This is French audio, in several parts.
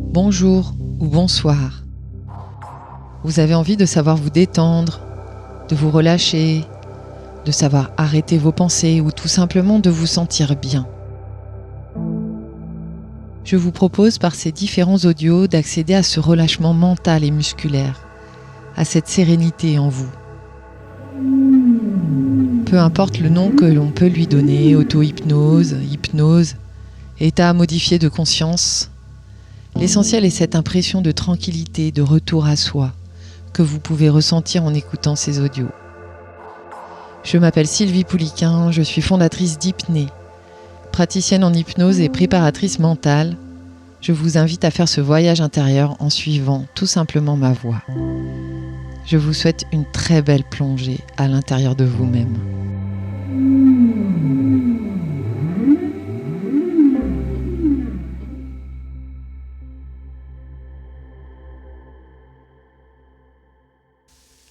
Bonjour ou bonsoir. Vous avez envie de savoir vous détendre, de vous relâcher, de savoir arrêter vos pensées ou tout simplement de vous sentir bien. Je vous propose par ces différents audios d'accéder à ce relâchement mental et musculaire, à cette sérénité en vous. Peu importe le nom que l'on peut lui donner, auto-hypnose, hypnose, état modifié de conscience, l'essentiel est cette impression de tranquillité, de retour à soi, que vous pouvez ressentir en écoutant ces audios. Je m'appelle Sylvie Pouliquin, je suis fondatrice d'Hypné, praticienne en hypnose et préparatrice mentale. Je vous invite à faire ce voyage intérieur en suivant tout simplement ma voix. Je vous souhaite une très belle plongée à l'intérieur de vous-même.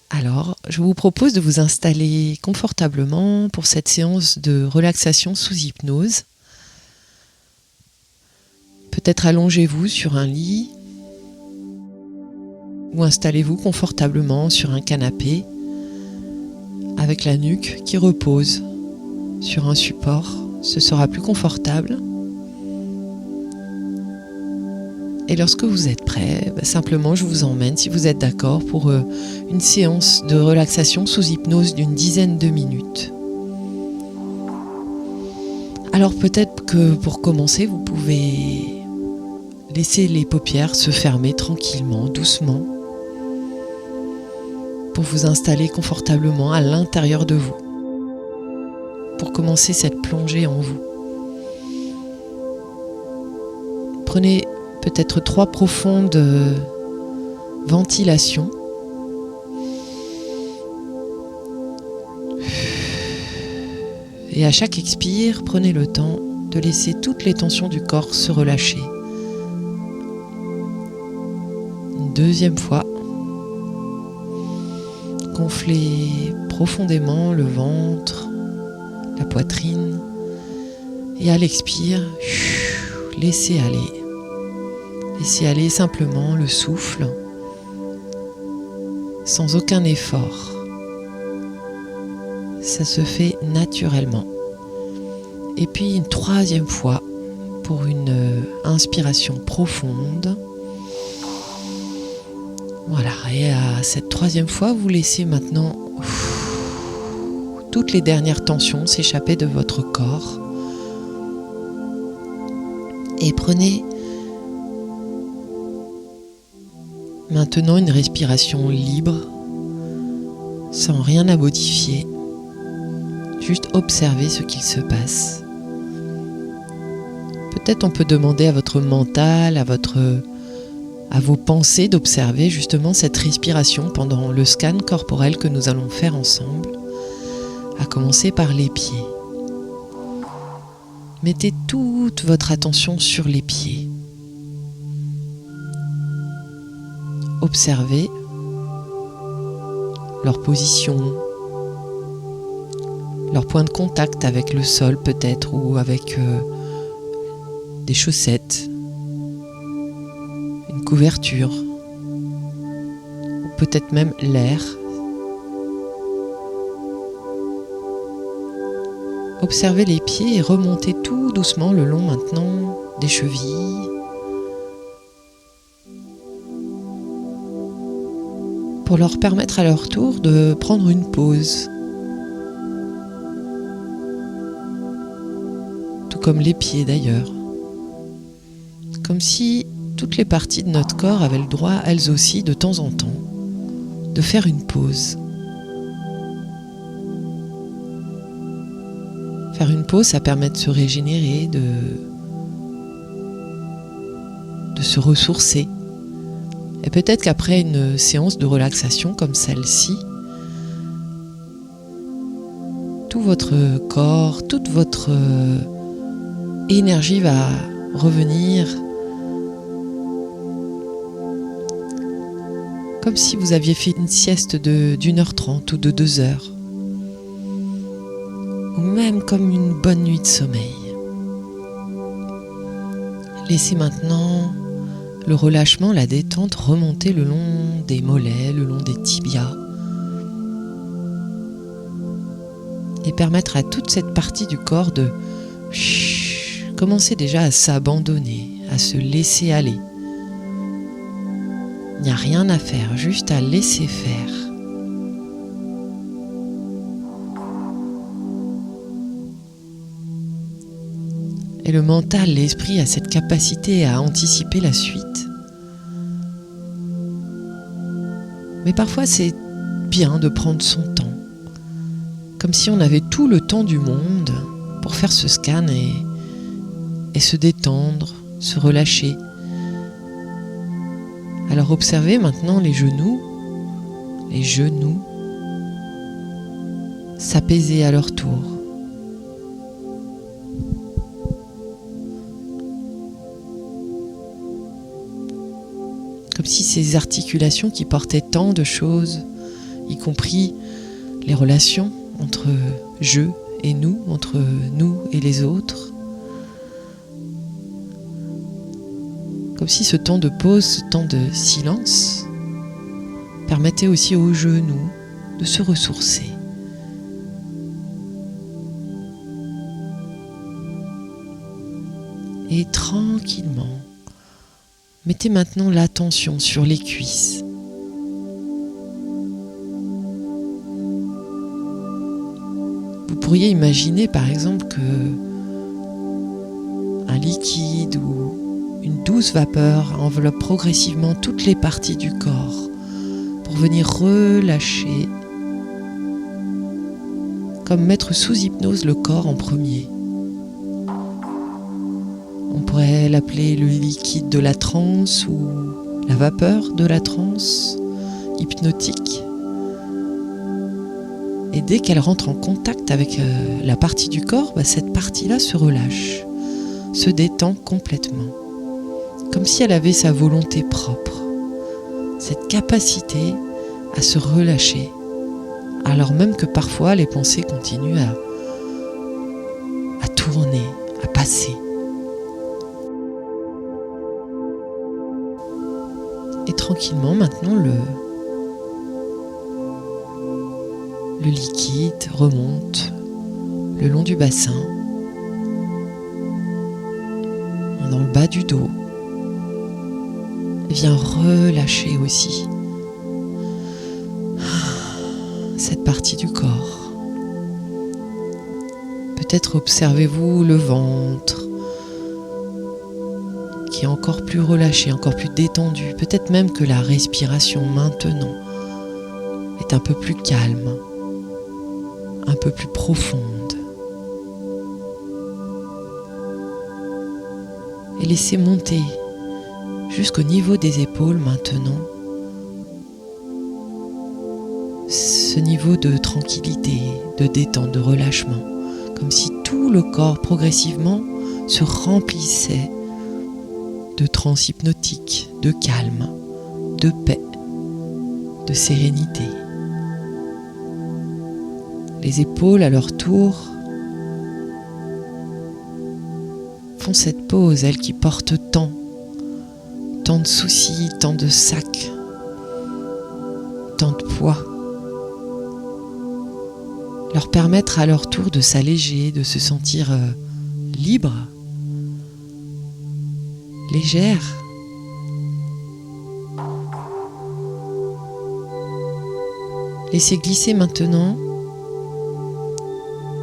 Alors, je vous propose de vous installer confortablement pour cette séance de relaxation sous hypnose. Peut-être allongez-vous sur un lit ou installez-vous confortablement sur un canapé avec la nuque qui repose sur un support. Ce sera plus confortable. Et lorsque vous êtes prêt, simplement je vous emmène, si vous êtes d'accord, pour une séance de relaxation sous hypnose d'une dizaine de minutes. Alors peut-être que pour commencer, vous pouvez laisser les paupières se fermer tranquillement, doucement, pour vous installer confortablement à l'intérieur de vous, pour commencer cette plongée en vous. Prenez peut-être 3 profondes ventilations. Et à chaque expire, prenez le temps de laisser toutes les tensions du corps se relâcher. Une deuxième fois, gonflez profondément le ventre, la poitrine. Et à l'expire, laissez aller. Laissez aller simplement le souffle, sans aucun effort. Ça se fait naturellement. Et puis une 3e fois, pour une inspiration profonde. Voilà, et à cette 3e fois, vous laissez maintenant toutes les dernières tensions s'échapper de votre corps. Et prenez maintenant une respiration libre, sans rien à modifier, juste observer ce qu'il se passe. Peut-être on peut demander à votre mental, à vos pensées d'observer justement cette respiration pendant le scan corporel que nous allons faire ensemble, à commencer par les pieds. Mettez toute votre attention sur les pieds. Observez leur position, leur point de contact avec le sol peut-être, ou avec des chaussettes, une couverture, ou peut-être même l'air. Observez les pieds et remontez tout doucement le long maintenant des chevilles. Pour leur permettre à leur tour de prendre une pause. Tout comme les pieds d'ailleurs. Comme si toutes les parties de notre corps avaient le droit, elles aussi, de temps en temps, de faire une pause. Faire une pause, ça permet de se régénérer, de se ressourcer. Et peut-être qu'après une séance de relaxation comme celle-ci, tout votre corps, toute votre énergie va revenir comme si vous aviez fait une sieste d'1h30 ou de 2 heures. Ou même comme une bonne nuit de sommeil. Laissez maintenant le relâchement, la détente remonter le long des mollets, le long des tibias et permettre à toute cette partie du corps de commencer déjà à s'abandonner, à se laisser aller. Il n'y a rien à faire, juste à laisser faire. Et le mental, l'esprit a cette capacité à anticiper la suite. Mais parfois c'est bien de prendre son temps, comme si on avait tout le temps du monde pour faire ce scan et se détendre, se relâcher. Alors observez maintenant les genoux s'apaiser à leur tour. Comme si ces articulations qui portaient tant de choses, y compris les relations entre je et nous, entre nous et les autres, comme si ce temps de pause, ce temps de silence permettait aussi aux genoux de se ressourcer. Et tranquillement, mettez maintenant l'attention sur les cuisses. Vous pourriez imaginer par exemple que un liquide ou une douce vapeur enveloppe progressivement toutes les parties du corps pour venir relâcher, comme mettre sous hypnose le corps en premier. On pourrait l'appeler le liquide de la transe ou la vapeur de la transe hypnotique. Et dès qu'elle rentre en contact avec la partie du corps, cette partie-là se relâche, se détend complètement, comme si elle avait sa volonté propre, cette capacité à se relâcher, alors même que parfois les pensées continuent à tourner, à passer. Et tranquillement, maintenant, le liquide remonte le long du bassin, dans le bas du dos, et vient relâcher aussi cette partie du corps. Peut-être observez-vous le ventre qui est encore plus relâché, encore plus détendu. Peut-être même que la respiration maintenant est un peu plus calme, un peu plus profonde. Et laissez monter jusqu'au niveau des épaules maintenant ce niveau de tranquillité, de détente, de relâchement, comme si tout le corps progressivement se remplissait de transe hypnotique, de calme, de paix, de sérénité. Les épaules, à leur tour, font cette pause, elles qui portent tant de soucis, tant de sacs, tant de poids, leur permettre à leur tour de s'alléger, de se sentir libre, légère. Laissez glisser maintenant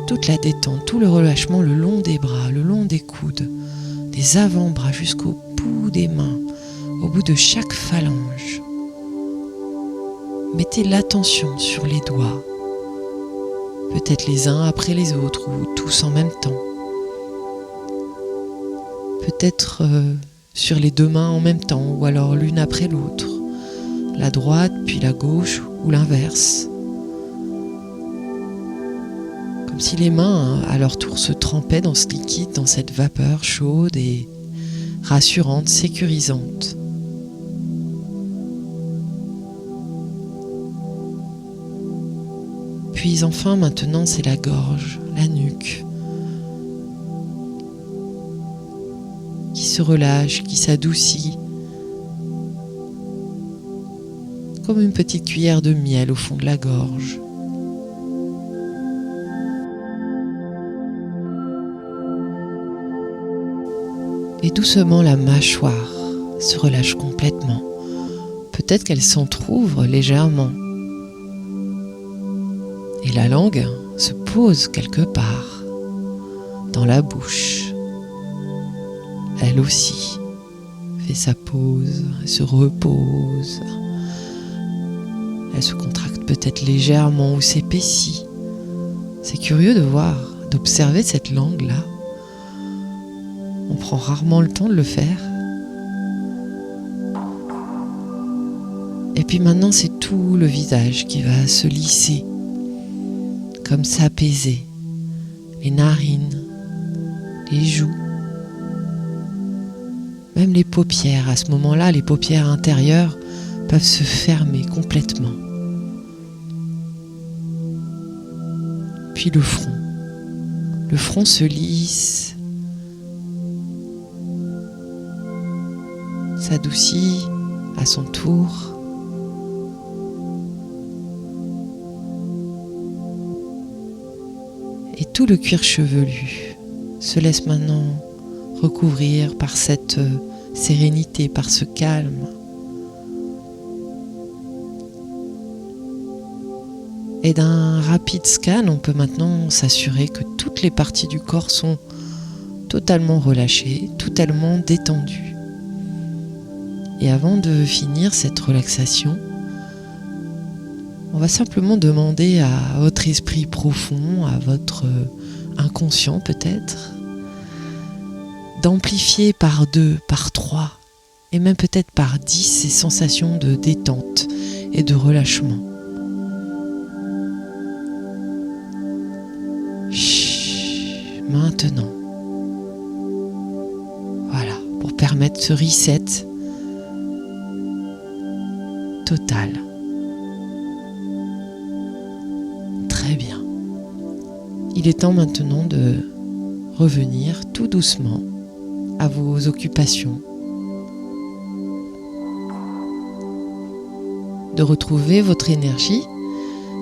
toute la détente, tout le relâchement le long des bras, le long des coudes, des avant-bras jusqu'au bout des mains, au bout de chaque phalange. Mettez l'attention sur les doigts, peut-être les uns après les autres ou tous en même temps. Peut-être sur les deux mains en même temps ou alors l'une après l'autre, la droite puis la gauche ou l'inverse. Comme si les mains, à leur tour, se trempaient dans ce liquide, dans cette vapeur chaude et rassurante, sécurisante. Puis enfin, maintenant, c'est la gorge, la nuque, qui se relâche, qui s'adoucit comme une petite cuillère de miel au fond de la gorge. Et doucement, la mâchoire se relâche complètement. Peut-être qu'elle s'entrouvre légèrement. Et la langue se pose quelque part dans la bouche. Elle aussi fait sa pause, elle se repose. Elle se contracte peut-être légèrement ou s'épaissit. C'est curieux de voir, d'observer cette langue-là. On prend rarement le temps de le faire. Et puis maintenant, c'est tout le visage qui va se lisser, comme s'apaiser. Les narines, les joues, même les paupières. À ce moment-là, les paupières intérieures peuvent se fermer complètement. Puis le front. Le front se lisse, s'adoucit à son tour. Et tout le cuir chevelu se laisse maintenant recouvrir par cette sérénité, par ce calme. Et d'un rapide scan, on peut maintenant s'assurer que toutes les parties du corps sont totalement relâchées, totalement détendues. Et avant de finir cette relaxation, on va simplement demander à votre esprit profond, à votre inconscient peut-être, d'amplifier par 2, par 3, et même peut-être par 10 ces sensations de détente et de relâchement. Chut, maintenant. Voilà, pour permettre ce reset total. Très bien. Il est temps maintenant de revenir tout doucement à vos occupations, de retrouver votre énergie.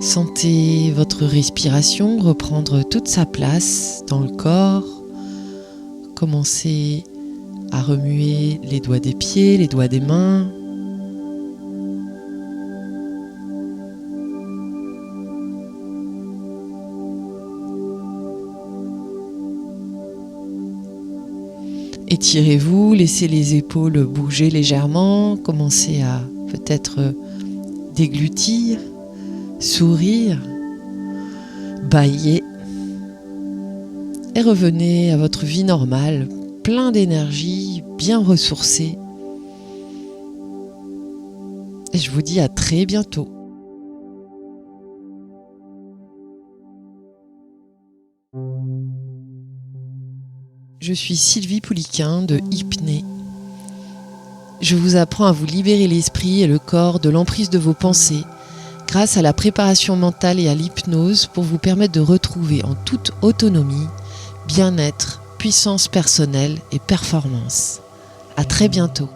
Sentez votre respiration reprendre toute sa place dans le corps. Commencez à remuer les doigts des pieds, les doigts des mains. Étirez-vous, laissez les épaules bouger légèrement, commencez à peut-être déglutir, sourire, bâiller et revenez à votre vie normale, plein d'énergie, bien ressourcé. Et je vous dis à très bientôt. Je suis Sylvie Pouliquin de Hypné. Je vous apprends à vous libérer l'esprit et le corps de l'emprise de vos pensées grâce à la préparation mentale et à l'hypnose pour vous permettre de retrouver en toute autonomie, bien-être, puissance personnelle et performance. À très bientôt.